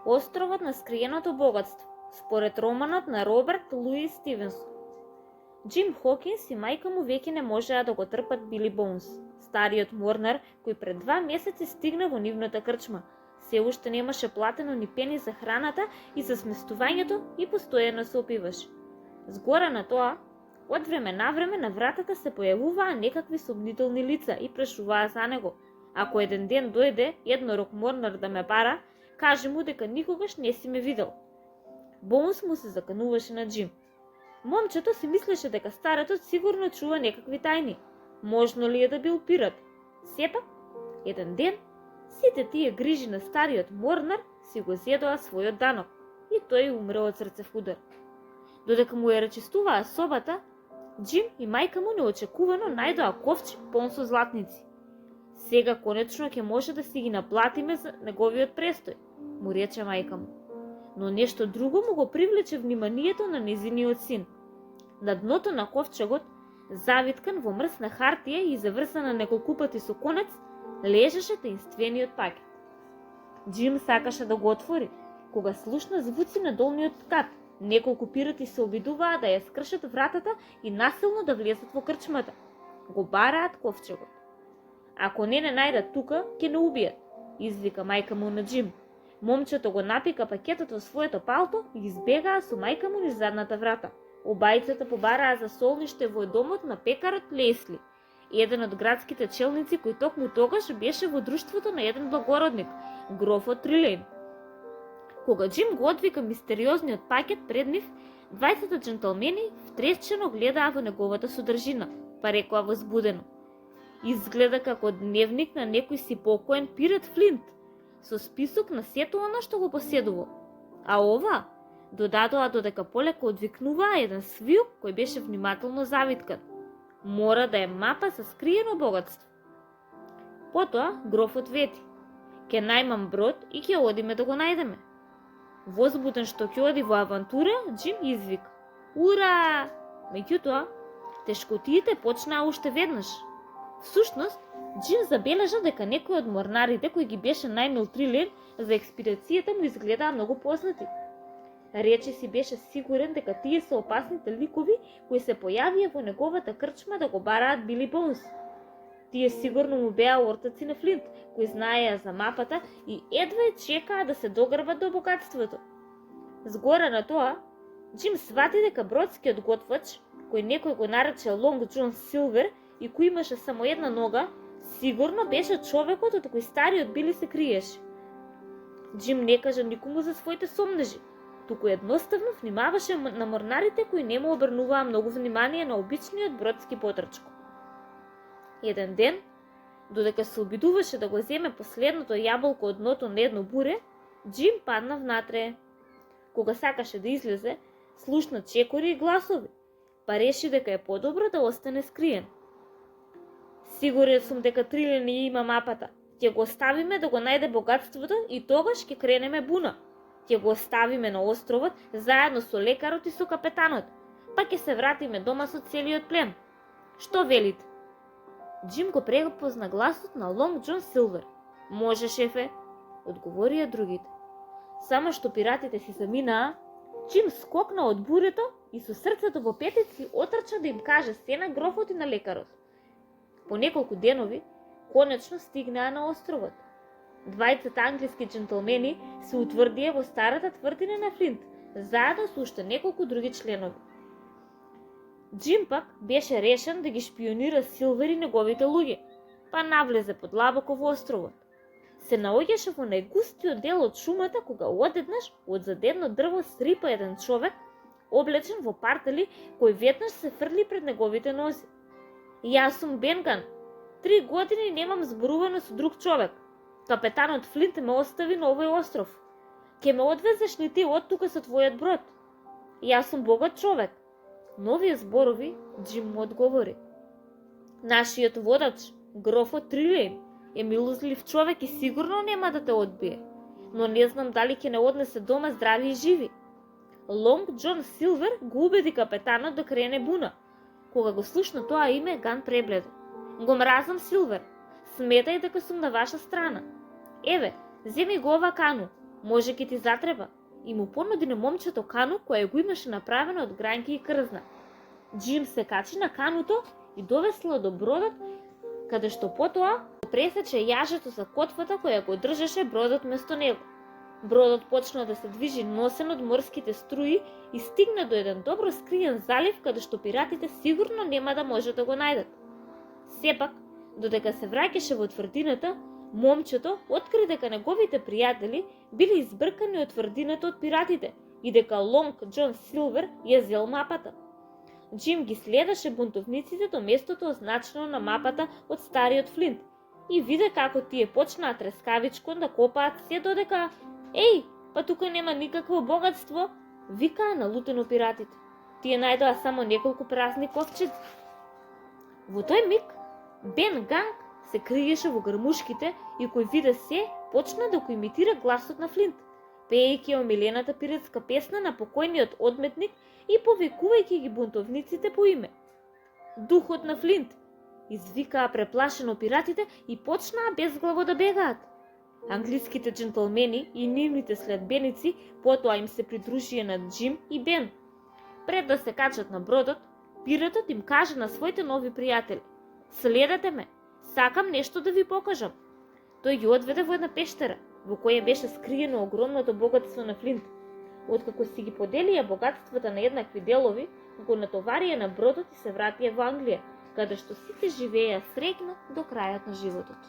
Островот на скриеното богатство, според романот на Роберт Луис Стивенсон. Джим Хокинс и мајка му веќе не можеа да го трпат Били Боунс, стариот морнар кој пред 2 месеци стигна во нивната крчма. Се уште немаше платено ни пени за храната и за сместувањето и постојано се опиваше. Згора на тоа, од време на време на вратата се појавуваа некакви сомнителни лица и прашуваа за него. Ако еден ден дојде еднорог морнар да ме бара, кажи му дека никогаш не си ме видел. Боунс му се закануваше на Джим. Момчето си мислеше дека старецот сигурно чува некакви тајни. Можно ли е да бил пират? Сепак, еден ден, сите тие грижи на стариот морнар си го зедоа својот данок и тој умре од срцев удар. Додека му ја речистуваа собата, Джим и мајка му неочекувано најдоа ковчег полн со златници. Сега конечно ќе може да си ги наплатиме за неговиот престој, му рече мајка му. Но нешто друго му го привлече вниманието на незиниот син. На дното на ковчегот, завиткан во мрсна хартија и заврзана неколку пати со конец, лежеше таинствениот пакет. Джим сакаше да го отвори, кога слушна звуци на долниот кат. Неколку пирати се обидуваа да ја скршат вратата и насилно да влезат во крчмата. Го бараат ковчегот. Ако не најдат тука, ќе не убијат, извика мајка му на Джим. Момчето го напика пакетот во своето палто и избегаа со мајка му низ задната врата. Обајцата побараа за солниште во домот на пекарот Лесли, еден од градските челници кој токму тогаш беше во друштвото на еден благородник, грофот Трилейн. Кога Джим го отвика мистериозниот пакет пред нив, двајцата джентълмени втресчено гледаа во неговата содржина, па рекоа возбудено: изгледа како дневник на некој си покоен пират Флинт, со список на сето она што го поседувал. А ова, додадоа додека полека одвикнуваа еден свиук кој беше внимателно завиткан. Мора да е мапа за скриено богатство. Потоа грофот вети: ќе најмам брод и ќе одиме да го најдеме. Возбуден што ќе оди во авантура, Джим извика: ура! Меѓутоа, тешкотиите почнаа уште веднаш. Всушност, Джим забележа дека некој од морнарите кој ги беше најмил Трилейн за експедицијата му изгледаа многу познати. Рече си беше сигурен дека тие се опасните ликови кои се појавија во неговата крчма да го бараат Били Боунс. Тие сигурно му беа ортаци на Флинт, кои знаеа за мапата и едва чекаа да се догрбат до богатството. Згора на тоа, Джим свати дека бродскиот готвач, кој некој го нарече Лонг Џон Силвер и кој имаше само една нога, сигурно беше човекот од кој стариот Били се криеше. Джим не кажа никому за своите сомнежи, туку едноставно внимаваше на морнарите кои не му обрнуваа многу внимание на обичниот бродски потрчко. Еден ден, додека се обидуваше да го земе последното јаболко од дното на едно буре, Джим падна внатре. Кога сакаше да излезе, слушна чекори и гласови, па реши дека е подобро да остане скриен. Сигурен сум дека Трилейн има мапата. Ќе го оставиме да го најде богатството и тогаш ќе кренеме буна. Ќе го оставиме на островот заедно со лекарот и со капетанот, па ќе се вратиме дома со целиот плен. Што велите? Джим го препозна гласот на Лонг Џон Силвер. Може, шефе, одговорија другите. Само што пиратите си заминаа, Джим скокна од бурето и со срцето во петици отрча да им каже се на грофот и на лекарот. По неколку денови, конечно стигнаа на островот. Двајцата англиски джентълмени се утврдија во старата тврдина на Флинт, заедно со уште неколку други членови. Джим пак беше решен да ги шпионира Силвер и неговите луѓе, па навлезе подлабоко во островот. Се наоѓаше во најгустиот дел од шумата кога одеднаш од зад едно дрво срипа еден човек, облечен во партели, кој веднаш се фрли пред неговите нози. Јас сум Бенган. 3 години немам зборувано со друг човек. Капетанот Флинт ме остави на овој остров. Ке ме одвезеш ли ти од тука со твојот брод? Јас сум богат човек. Нови зборови, Джим му одговори. Нашиот водач, грофот Трилейн, е милозлив човек и сигурно нема да те одбие. Но не знам дали ќе не однесе дома здрави и живи. Лонг Џон Силвер го убеди капетанот да крене буна. Кога го слушна тоа име, Ган пребледе. Го мразам Силвер. Сметај дека сум на ваша страна. Еве, земи го ова кану. може ки ти затреба, и му понуди на момчето кану која го имаше направено од грањки и крзна. Джим се качи на кануто и довесла до бродот, каде што потоа пресече јажето за котвата која го држеше бродот место него. Бродот почна да се движи носен од морските струи и стигна до еден добро скриен залив каде што пиратите сигурно нема да може да го најдат. Сепак, додека се враќаше во тврдината, момчето откри дека неговите пријатели били избркани од тврдината од пиратите и дека Лонг Џон Силвер ја зел мапата. Джим ги следеше бунтовниците до местото означено на мапата од стариот Флинт и виде како тие почнаа трескавичко да копаат се додека "Еј, па тука нема никакво богатство", викаа налутено пиратите. Тие најдоа само неколку празни ковчеги. Во тој миг Бен Ганг се криеше во грмушките и кој виде се, почна да го имитира гласот на Флинт, пеејќи омилената пиратска песна на покојниот одметник и повикувајќи ги бунтовниците по име. "Духот на Флинт!" извикаа преплашено пиратите и почнаа безглаво да бегаат. Англиските джентлмени и нивните следбеници потоа им се придружија на Джим и Бен. Пред да се качат на бродот, пиратот им кажа на своите нови пријатели: "Следете ме, сакам нешто да ви покажам." Тој ги одведе во една пештера, во која беше скриено огромното богатство на Флинт. Откако си ги поделија богатствата на еднакви делови, го натоварија на бродот и се вратија во Англија, каде што сите живееја среќно до крајот на животот.